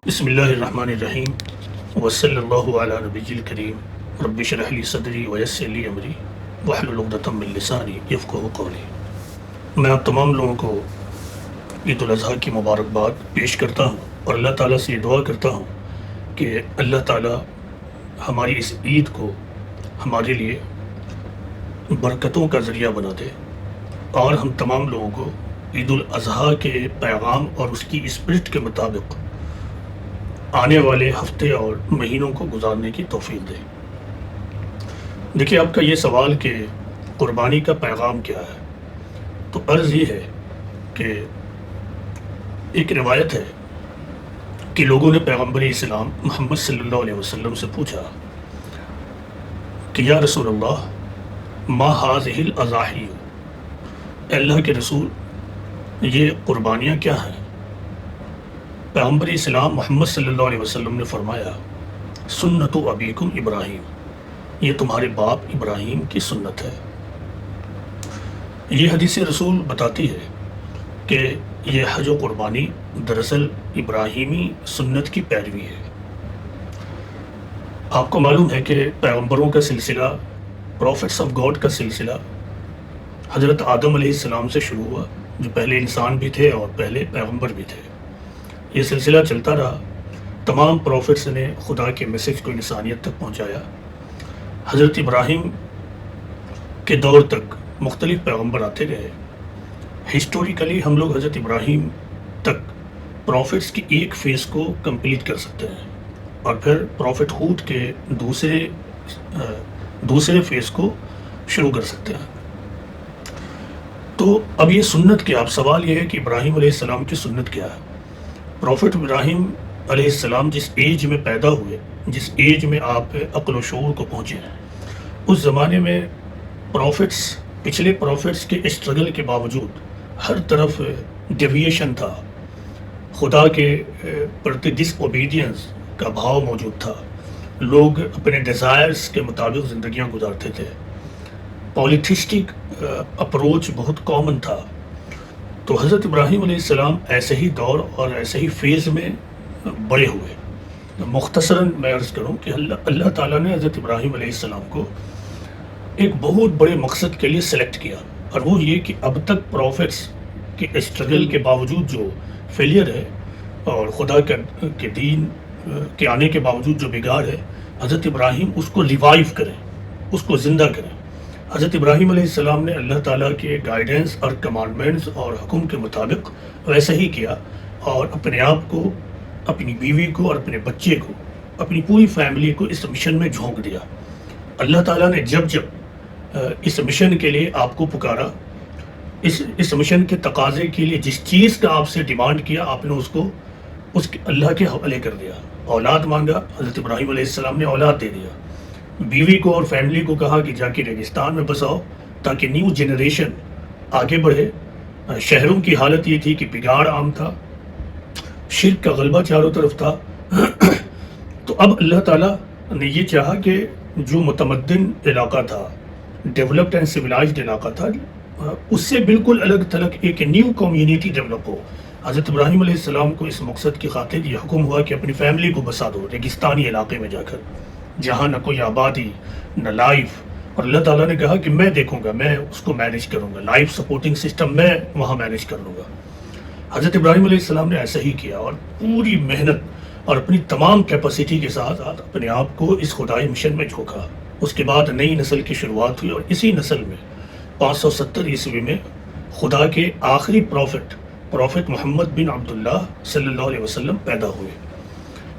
بسم اللہ الرحمن الرحیم وصلی اللہ علی نبی الکریم رب اشرح لی صدری ویسر لی امری واحلل عقدۃ من لسانی یفقہوا قولی۔ میں آپ تمام لوگوں کو عید الاضحیٰ کی مبارکباد پیش کرتا ہوں اور اللہ تعالیٰ سے یہ دعا کرتا ہوں کہ اللہ تعالیٰ ہماری اس عید کو ہمارے لیے برکتوں کا ذریعہ بنا دے اور ہم تمام لوگوں کو عید الاضحیٰ کے پیغام اور اس کی اسپرٹ کے مطابق آنے والے ہفتے اور مہینوں کو گزارنے کی توفیق دے۔ دیکھیے، آپ کا یہ سوال کہ قربانی کا پیغام کیا ہے، تو عرض یہ ہے کہ ایک روایت ہے کہ لوگوں نے پیغمبر اسلام محمد صلی اللہ علیہ وسلم سے پوچھا کہ یا رسول اللہ ما هذه الاضاحی، اے اللہ کے رسول یہ قربانیاں کیا ہیں؟ پیغمبر اسلام محمد صلی اللہ علیہ وسلم نے فرمایا سنت ابیکم ابراہیم، یہ تمہارے باپ ابراہیم کی سنت ہے۔ یہ حدیث رسول بتاتی ہے کہ یہ حج و قربانی دراصل ابراہیمی سنت کی پیروی ہے۔ آپ کو معلوم ہے کہ پیغمبروں کا سلسلہ، پروفٹس آف گاڈ کا سلسلہ حضرت آدم علیہ السلام سے شروع ہوا، جو پہلے انسان بھی تھے اور پہلے پیغمبر بھی تھے۔ یہ سلسلہ چلتا رہا، تمام پروفٹس نے خدا کے میسج کو انسانیت تک پہنچایا۔ حضرت ابراہیم کے دور تک مختلف پیغمبر آتے رہے۔ ہسٹوریکلی ہم لوگ حضرت ابراہیم تک پروفٹس کی ایک فیز کو کمپلیٹ کر سکتے ہیں اور پھر پروفٹ ہوڈ کے دوسرے فیز کو شروع کر سکتے ہیں۔ تو اب یہ سنت کیا؟ اب سوال یہ ہے کہ ابراہیم علیہ السلام کی سنت کیا ہے؟ پروفٹ ابراہیم علیہ السلام جس ایج میں پیدا ہوئے، جس ایج میں آپ عقل و شعور کو پہنچے، اس زمانے میں پچھلے پروفٹس کے اسٹرگل کے باوجود ہر طرف ڈیویشن تھا، خدا کے پرتی ڈس اوبیڈینس کا بھاؤ موجود تھا، لوگ اپنے ڈیزائرز کے مطابق زندگیاں گزارتے تھے، پولیٹسٹک اپروچ بہت کامن تھا۔ تو حضرت ابراہیم علیہ السلام ایسے ہی دور اور ایسے ہی فیز میں بڑے ہوئے۔ مختصراً میں عرض کروں کہ اللہ تعالیٰ نے حضرت ابراہیم علیہ السلام کو ایک بہت بڑے مقصد کے لیے سلیکٹ کیا، اور وہ یہ کہ اب تک پروفٹس کے اسٹرگل کے باوجود جو فیلئر ہے اور خدا کے دین کے آنے کے باوجود جو بگاڑ ہے، حضرت ابراہیم اس کو ریوائیو کریں، اس کو زندہ کریں۔ حضرت ابراہیم علیہ السلام نے اللہ تعالیٰ کے گائیڈنس اور کمانڈمنٹس اور حکم کے مطابق ویسا ہی کیا، اور اپنے آپ کو، اپنی بیوی کو اور اپنے بچے کو، اپنی پوری فیملی کو اس مشن میں جھونک دیا۔ اللہ تعالیٰ نے جب اس مشن کے لیے آپ کو پکارا، اس مشن کے تقاضے کے لیے جس چیز کا آپ سے ڈیمانڈ کیا، آپ نے اس کو اللہ کے حوالے کر دیا۔ اولاد مانگا، حضرت ابراہیم علیہ السلام نے اولاد دے دیا۔ بیوی کو اور فیملی کو کہا کہ جا کے ریگستان میں بساؤ تاکہ نیو جنریشن آگے بڑھے۔ شہروں کی حالت یہ تھی کہ بگاڑ عام تھا، شرک کا غلبہ چاروں طرف تھا۔ تو اب اللہ تعالیٰ نے یہ چاہا کہ جو متمدن علاقہ تھا، ڈیولپڈ اینڈ سویلائزڈ علاقہ تھا، اس سے بالکل الگ تھلگ ایک نیو کمیونٹی ڈیولپ ہو۔ حضرت ابراہیم علیہ السلام کو اس مقصد کی خاطر یہ حکم ہوا کہ اپنی فیملی کو بسا دو ریگستانی علاقے میں جا کر، جہاں نہ کوئی آبادی نہ لائف۔ اور اللہ تعالیٰ نے کہا کہ میں دیکھوں گا، میں اس کو مینیج کروں گا، لائف سپورٹنگ سسٹم میں وہاں مینیج کر لوں گا۔ حضرت ابراہیم علیہ السلام نے ایسا ہی کیا، اور پوری محنت اور اپنی تمام کیپیسٹی کے ساتھ اپنے آپ کو اس خدائی مشن میں جھونکا۔ اس کے بعد نئی نسل کی شروعات ہوئی، اور اسی نسل میں 570 عیسوی میں خدا کے آخری پروفٹ محمد بن عبداللہ صلی اللہ علیہ وسلم پیدا ہوئے۔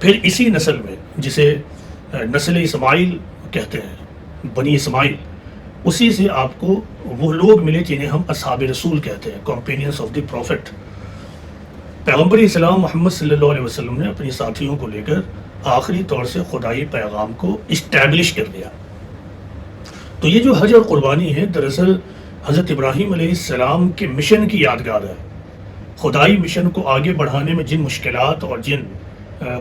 پھر اسی نسل میں، جسے نسل اسماعیل کہتے ہیں، بنی اسماعیل، اسی سے آپ کو وہ لوگ ملے جنہیں ہم اصحاب رسول کہتے ہیں، کمپینینس آف دی پروفٹ۔ پیغمبر اسلام محمد صلی اللہ علیہ وسلم نے اپنی ساتھیوں کو لے کر آخری طور سے خدائی پیغام کو اسٹیبلش کر دیا۔ تو یہ جو حج اور قربانی ہے، دراصل حضرت ابراہیم علیہ السلام کے مشن کی یادگار ہے۔ خدائی مشن کو آگے بڑھانے میں جن مشکلات اور جن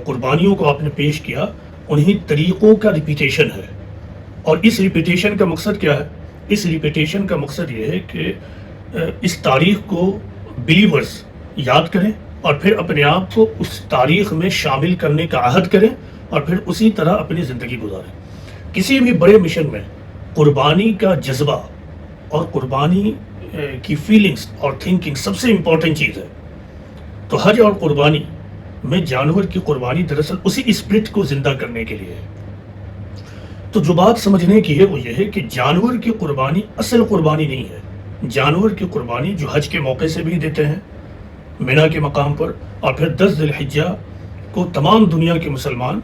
قربانیوں کو آپ نے پیش کیا، انہی طریقوں کا ریپیٹیشن ہے۔ اور اس ریپیٹیشن کا مقصد کیا ہے؟ اس ریپیٹیشن کا مقصد یہ ہے کہ اس تاریخ کو بلیورز یاد کریں اور پھر اپنے آپ کو اس تاریخ میں شامل کرنے کا عہد کریں اور پھر اسی طرح اپنی زندگی گزاریں۔ کسی بھی بڑے مشن میں قربانی کا جذبہ اور قربانی کی فیلنگز اور تھنکنگ سب سے امپورٹنٹ چیز ہے۔ تو حج اور قربانی میں جانور کی قربانی دراصل اسی اسپرٹ کو زندہ کرنے کے لیے ہے۔ تو جو بات سمجھنے کی ہے وہ یہ ہے کہ جانور کی قربانی اصل قربانی نہیں ہے۔ جانور کی قربانی جو حج کے موقع سے بھی دیتے ہیں مینا کے مقام پر، اور پھر 10 ذی الحجہ کو تمام دنیا کے مسلمان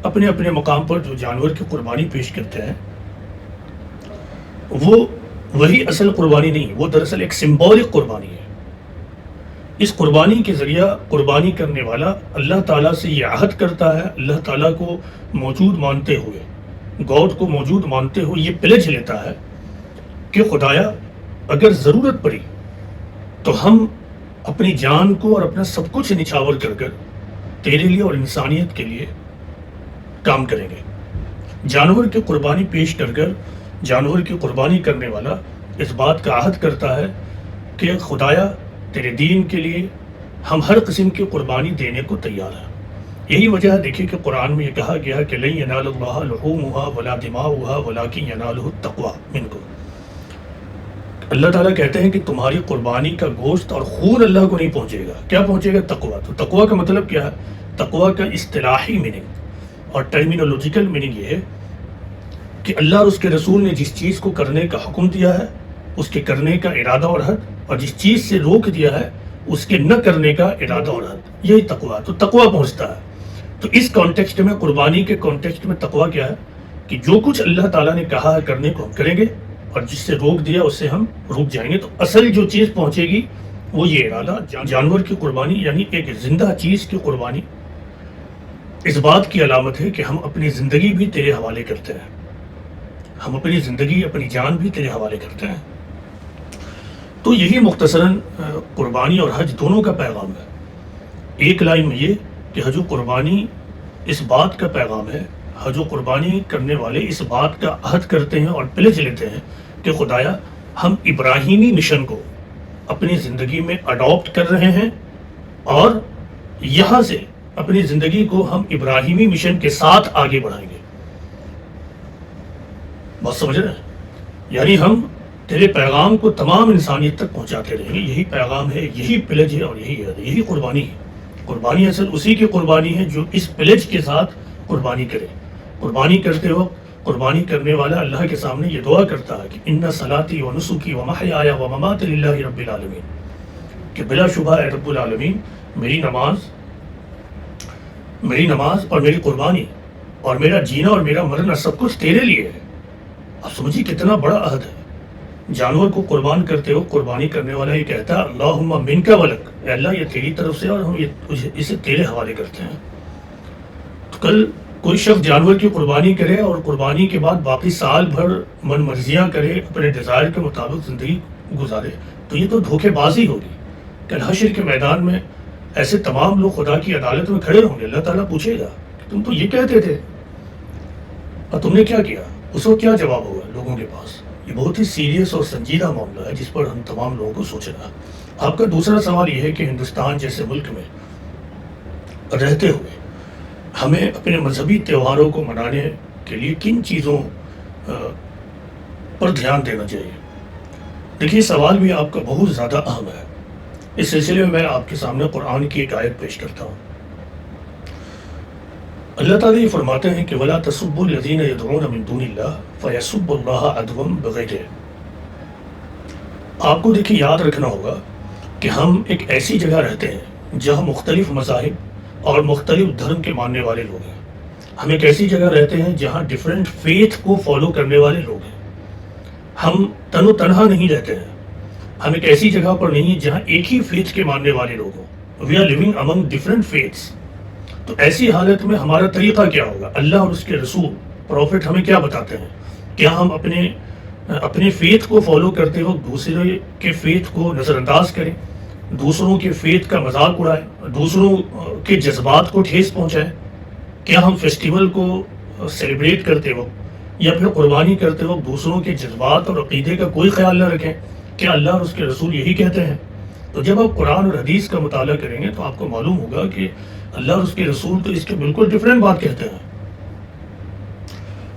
اپنے اپنے مقام پر جو جانور کی قربانی پیش کرتے ہیں، وہی اصل قربانی نہیں، وہ دراصل ایک سمبولک قربانی ہے۔ اس قربانی کے ذریعہ قربانی کرنے والا اللہ تعالیٰ سے یہ عہد کرتا ہے، اللہ تعالیٰ کو موجود مانتے ہوئے، گاڈ کو موجود مانتے ہوئے یہ پلیج لیتا ہے کہ خدایا اگر ضرورت پڑی تو ہم اپنی جان کو اور اپنا سب کچھ نچھاور کر کر تیرے لیے اور انسانیت کے لیے کام کریں گے۔ جانور کی قربانی پیش کر کر جانور کی قربانی کرنے والا اس بات کا عہد کرتا ہے کہ خدایا تیرے دین کے لیے ہم ہر قسم کی قربانی دینے کو تیار ہیں۔ یہی وجہ ہے دیکھیے کہ قرآن میں یہ کہا گیا کہ لن ینال اللہ لحومها ولا دماؤها ولکن ینالہ التقوی منکم۔ اللہ تعالیٰ کہتے ہیں کہ تمہاری قربانی کا گوشت اور خون اللہ کو نہیں پہنچے گا، کیا پہنچے گا؟ تقوی۔ تو تقوی کا مطلب کیا ہے؟ تقوی کا اصطلاحی میننگ اور ٹرمینولوجیکل میننگ یہ ہے کہ اللہ اور اس کے رسول نے جس چیز کو کرنے کا حکم دیا ہے اس کے کرنے کا ارادہ اور حد، اور جس چیز سے روک دیا ہے اس کے نہ کرنے کا ارادہ اور حد، یہی تقوی۔ تو تقوی پہنچتا ہے۔ تو اس کانٹیکسٹ میں، قربانی کے کانٹیکسٹ میں تقوی کیا ہے کہ جو کچھ اللہ تعالیٰ نے کہا ہے کرنے کو ہم کریں گے، اور جس سے روک دیا اس سے ہم رک جائیں گے۔ تو اصل جو چیز پہنچے گی وہ یہ ارادہ۔ جانور کی قربانی یعنی ایک زندہ چیز کی قربانی اس بات کی علامت ہے کہ ہم اپنی زندگی بھی تیرے حوالے کرتے ہیں، ہم اپنی زندگی، اپنی جان بھی تیرے حوالے کرتے ہیں۔ تو یہی مختصراً قربانی اور حج دونوں کا پیغام ہے۔ ایک لائن میں یہ کہ حج و قربانی اس بات کا پیغام ہے، حج و قربانی کرنے والے اس بات کا عہد کرتے ہیں اور پلیج لیتے ہیں کہ خدایا ہم ابراہیمی مشن کو اپنی زندگی میں اڈاپٹ کر رہے ہیں، اور یہاں سے اپنی زندگی کو ہم ابراہیمی مشن کے ساتھ آگے بڑھائیں گے۔ بات سمجھ رہے ہیں؟ یعنی ہم تیرے پیغام کو تمام انسانیت تک پہنچاتے رہیں گے۔ یہی پیغام ہے، یہی پلیج ہے، اور یہی قربانی ہے۔ قربانی اصل اسی کی قربانی ہے جو اس پلیج کے ساتھ قربانی کرے۔ قربانی کرتے وقت قربانی کرنے والا اللہ کے سامنے یہ دعا کرتا ہے کہ ان صلاتی و نسکی و محیای و مماتی للہ رب العالمین، کہ بلا شبہ اے رب العالمین میری نماز اور میری قربانی اور میرا جینا اور میرا مرنا سب کچھ تیرے لیے ہے۔ اب سمجھیے کتنا بڑا عہد ہے۔ جانور کو قربان کرتے ہو قربانی کرنے والا یہ کہتا ہے اللہم منک ولک، اے اللہ یہ تیری طرف سے اور ہم اسے تیرے حوالے کرتے ہیں۔ تو کل کوئی شخص جانور کی قربانی کرے اور قربانی کے بعد باقی سال بھر من مرضیاں کرے، اپنے ڈیزائر کے مطابق زندگی گزارے، تو یہ تو دھوکے بازی ہوگی۔ کل حشر کے میدان میں ایسے تمام لوگ خدا کی عدالت میں کھڑے ہوں گے۔ اللہ تعالیٰ پوچھے گا تم تو یہ کہتے تھے اور تم نے کیا کیا؟ اس وقت کیا جواب ہوگا لوگوں کے پاس؟ یہ بہت ہی سیریس اور سنجیدہ معاملہ ہے جس پر ہم تمام لوگوں کو سوچنا ہے۔ آپ کا دوسرا سوال یہ ہے کہ ہندوستان جیسے ملک میں رہتے ہوئے ہمیں اپنے مذہبی تہواروں کو منانے کے لیے کن چیزوں پر دھیان دینا چاہیے؟ دیکھیے سوال بھی آپ کا بہت زیادہ اہم ہے۔ اس سلسلے میں میں آپ کے سامنے قرآن کی ایک آیت پیش کرتا ہوں۔ اللہ تعالیٰ یہ فرماتے ہیں کہ وَلَا تَسُبُّوا الَّذِينَ يَدْعُونَ مِن دُونِ اللَّهِ فَيَسُبُّوا اللَّهَ عَدْوًا بِغَيْرِ علم۔ آپ کو دیکھیے یاد رکھنا ہوگا کہ ہم ایک ایسی جگہ رہتے ہیں جہاں مختلف مذاہب اور مختلف دھرم کے ماننے والے لوگ ہیں۔ ہم ایک ایسی جگہ رہتے ہیں جہاں ڈیفرنٹ فیتھ کو فالو کرنے والے لوگ ہیں۔ ہم تن و تنہا نہیں رہتے ہیں۔ ہم ایک ایسی جگہ پر نہیں جہاں ایک ہی فیتھ کے ماننے والے لوگ ہوں۔ We are living among different faiths. تو ایسی حالت میں ہمارا طریقہ کیا ہوگا؟ اللہ اور اس کے رسول پروفٹ ہمیں کیا بتاتے ہیں؟ کیا ہم اپنے فیتھ کو فالو کرتے وقت دوسرے کے فیتھ کو نظر انداز کریں، دوسروں کے فیتھ کا مذاق اڑائیں، دوسروں کے جذبات کو ٹھیس پہنچائیں؟ کیا ہم فیسٹیول کو سیلیبریٹ کرتے وقت یا پھر قربانی کرتے وقت دوسروں کے جذبات اور عقیدے کا کوئی خیال نہ رکھیں؟ کیا اللہ اور اس کے رسول یہی کہتے ہیں؟ تو جب آپ قرآن اور حدیث کا مطالعہ کریں گے تو آپ کو معلوم ہوگا کہ اللہ اور اس کے رسول تو اس کے بالکل ڈفرینٹ بات کہتے ہیں.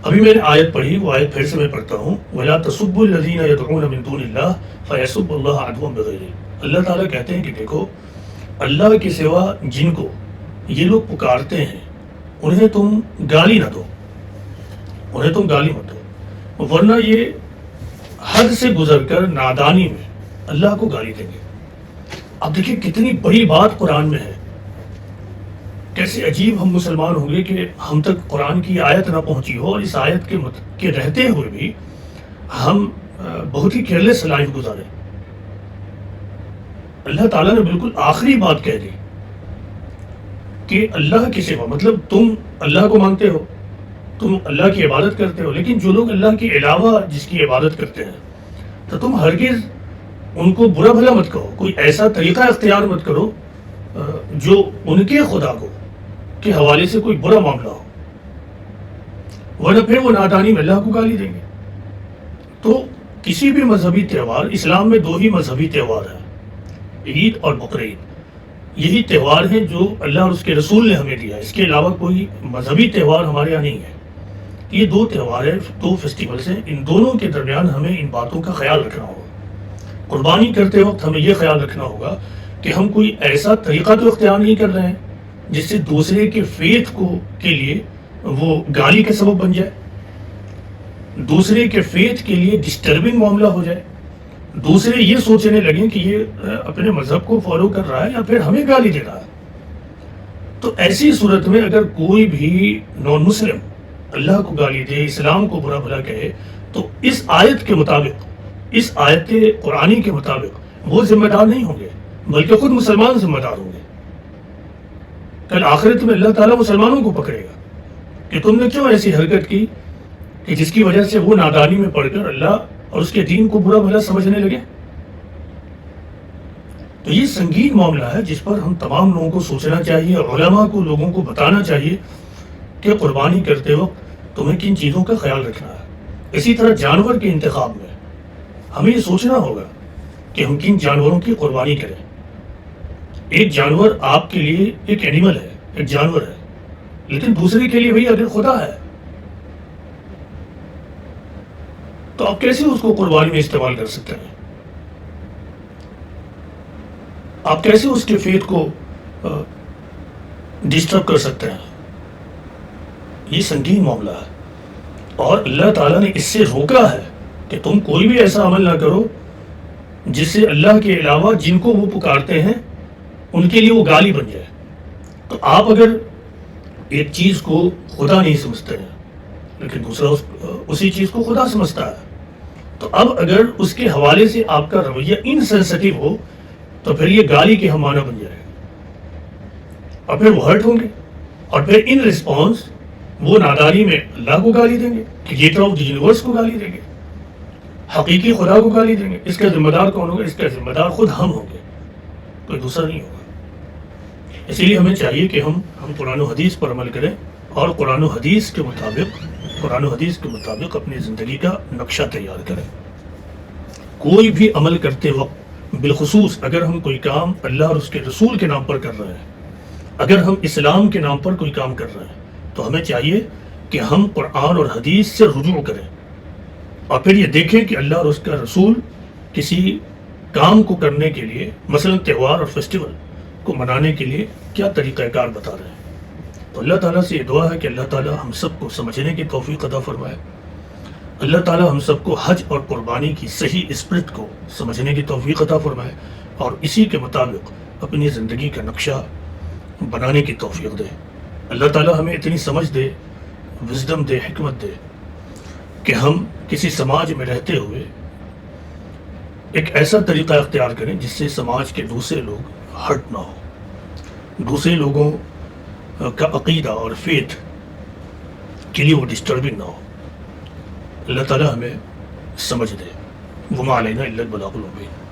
ابھی میں نے آیت پڑھی، وہ آیت پھر سے میں پڑھتا ہوں. وَلَا تَسُبُّوا الَّذِينَ يَدْعُونَ مِن دُونِ اللَّهِ فَيَسُبُّوا اللَّهَ عَدْوًا بِغَيْرِ علم. اللہ تعالیٰ کہتے ہیں کہ دیکھو، اللہ کے سوا جن کو یہ لوگ پکارتے ہیں انہیں تم گالی نہ دو، انہیں تم گالی مت دو، ورنہ یہ حد سے گزر کر نادانی میں اللہ کو گالی دیں گے. اب دیکھیں کتنی بڑی بات قرآن میں ہے. کیسے عجیب ہم مسلمان ہوں گے کہ ہم تک قرآن کی آیت نہ پہنچی ہو اور اس آیت کے رہتے ہوئے بھی ہم بہت ہی کیئرلیس لائف گزارے. اللہ تعالیٰ نے بالکل آخری بات کہہ دی کہ اللہ کے سوا، مطلب تم اللہ کو مانتے ہو، تم اللہ کی عبادت کرتے ہو، لیکن جو لوگ اللہ کے علاوہ جس کی عبادت کرتے ہیں تو تم ہرگز ان کو برا بھلا مت کہو. کوئی ایسا طریقہ اختیار مت کرو جو ان کے خدا کو کے حوالے سے کوئی برا معاملہ ہو، ورنہ پھر وہ نادانی میں اللہ کو گالی دیں گے. تو کسی بھی مذہبی تہوار، اسلام میں 2 ہی مذہبی تہوار ہیں، عید اور بقرعید. یہی تہوار ہیں جو اللہ اور اس کے رسول نے ہمیں دیا. اس کے علاوہ کوئی مذہبی تہوار ہمارے یہاں نہیں ہے. یہ 2 تہوار ہیں، 2 فیسٹیولز ہیں. ان دونوں کے درمیان ہمیں ان باتوں کا خیال رکھنا ہوگا. قربانی کرتے وقت ہمیں یہ خیال رکھنا ہوگا کہ ہم کوئی ایسا طریقہ تو اختیار نہیں کر رہے ہیں جس سے دوسرے کے فیتھ کے لیے وہ گالی کا سبب بن جائے، دوسرے کے فیتھ کے لیے ڈسٹربنگ معاملہ ہو جائے، دوسرے یہ سوچنے لگیں کہ یہ اپنے مذہب کو فالو کر رہا ہے یا پھر ہمیں گالی دے رہا ہے. تو ایسی صورت میں اگر کوئی بھی نان مسلم اللہ کو گالی دے، اسلام کو برا بھلا کہے، تو اس آیت کے مطابق، اس آیت قرآنی کے مطابق وہ ذمہ دار نہیں ہوں گے، بلکہ خود مسلمان ذمہ دار ہوں گے. کل آخرت میں اللہ تعالیٰ مسلمانوں کو پکڑے گا کہ تم نے کیوں ایسی حرکت کی کہ جس کی وجہ سے وہ نادانی میں پڑھ کر اللہ اور اس کے دین کو برا بھلا سمجھنے لگے. تو یہ سنگین معاملہ ہے جس پر ہم تمام لوگوں کو سوچنا چاہیے، علماء کو لوگوں کو بتانا چاہیے کہ قربانی کرتے وقت تمہیں کن چیزوں کا خیال رکھنا ہے. اسی طرح جانور کے انتخاب میں ہمیں یہ سوچنا ہوگا کہ ہم کن جانوروں کی قربانی کریں. ایک جانور آپ کے لیے ایک اینیمل ہے، ایک جانور ہے، لیکن دوسرے کے لیے بھی اگر خدا ہے تو آپ کیسے اس کو قربانی میں استعمال کر سکتے ہیں؟ آپ کیسے اس کے فیتھ کو ڈسٹرب کر سکتے ہیں؟ یہ سنگین معاملہ ہے اور اللہ تعالیٰ نے اس سے روکا ہے کہ تم کوئی بھی ایسا عمل نہ کرو جس سے اللہ کے علاوہ جن کو وہ پکارتے ہیں ان کے لیے وہ گالی بن جائے. تو آپ اگر ایک چیز کو خدا نہیں سمجھتے ہیں لیکن دوسرا اسی چیز کو خدا سمجھتا ہے، تو اب اگر اس کے حوالے سے آپ کا رویہ انسینسٹیو ہو تو پھر یہ گالی کے ہم معنی بن جائے گا اور پھر وہ ہرٹ ہوں گے اور پھر ان رسپانس وہ نادانی میں اللہ کو گالی دیں گے، کریٹر آف دی یونیورس کو گالی دیں گے، حقیقی خدا کو گالی دیں گے. اس کا ذمہ دار کون ہوگا؟ اس کا ذمہ دار خود ہم ہوں گے، کوئی دوسرا نہیں ہوگا. اسی لیے ہمیں چاہیے کہ ہم قرآن و حدیث پر عمل کریں اور قرآن و حدیث کے مطابق اپنی زندگی کا نقشہ تیار کریں. کوئی بھی عمل کرتے وقت، بالخصوص اگر ہم کوئی کام اللہ اور اس کے رسول کے نام پر کر رہے ہیں، اگر ہم اسلام کے نام پر کوئی کام کر رہے ہیں، تو ہمیں چاہیے کہ ہم قرآن اور حدیث سے رجوع کریں اور پھر یہ دیکھیں کہ اللہ اور اس کا رسول کسی کام کو کرنے کے لیے، مثلا تہوار اور فیسٹیول کو منانے کے لیے کیا طریقہ کار بتا رہے ہیں. تو اللہ تعالیٰ سے یہ دعا ہے کہ اللہ تعالیٰ ہم سب کو سمجھنے کی توفیق عطا فرمائے. اللہ تعالیٰ ہم سب کو حج اور قربانی کی صحیح اسپرٹ کو سمجھنے کی توفیق عطا فرمائے اور اسی کے مطابق اپنی زندگی کا نقشہ بنانے کی توفیق دے. اللہ تعالیٰ ہمیں اتنی سمجھ دے، وزڈم دے، حکمت دے کہ ہم کسی سماج میں رہتے ہوئے ایک ایسا طریقہ اختیار کریں جس سے سماج کے دوسرے لوگ ہرٹ نہ ہو، دوسرے لوگوں کا عقیدہ اور فیتھ کے لیے وہ ڈسٹربنگ نہ ہو. اللہ تعالیٰ ہمیں سمجھ دے. وما علینا الا البلاغ المبین.